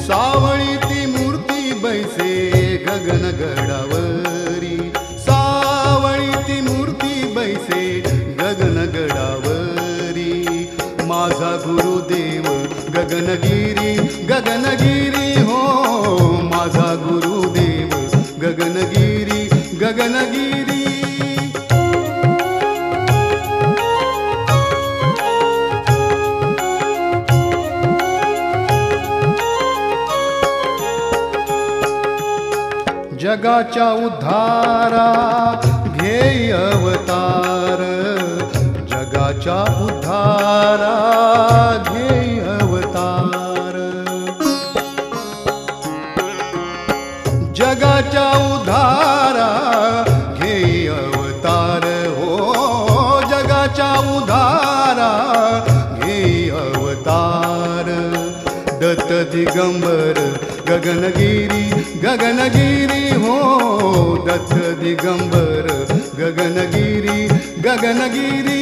सावळी ती मूर्ती बैसे गगनगडावरी, सावळी ती मूर्ती बैसे गगनगडावरी। माझा गुरुदेव गगनगिरी गगनगिरी हो, माझा गुरुदेव गगनगिरी गगनगिरी। जगाच्या उद्धारा घेई अवतार, जगाच्या उद्धारा घेई अवतार, जगाच्या उद्धारा घेई अवतार हो, जगाच्या उद्धारा घेई अवतार। दत्त दिगंबर गगनगिरी गगनगिरी हो, दत्त दिगंबर गगनगिरी गगनगिरी।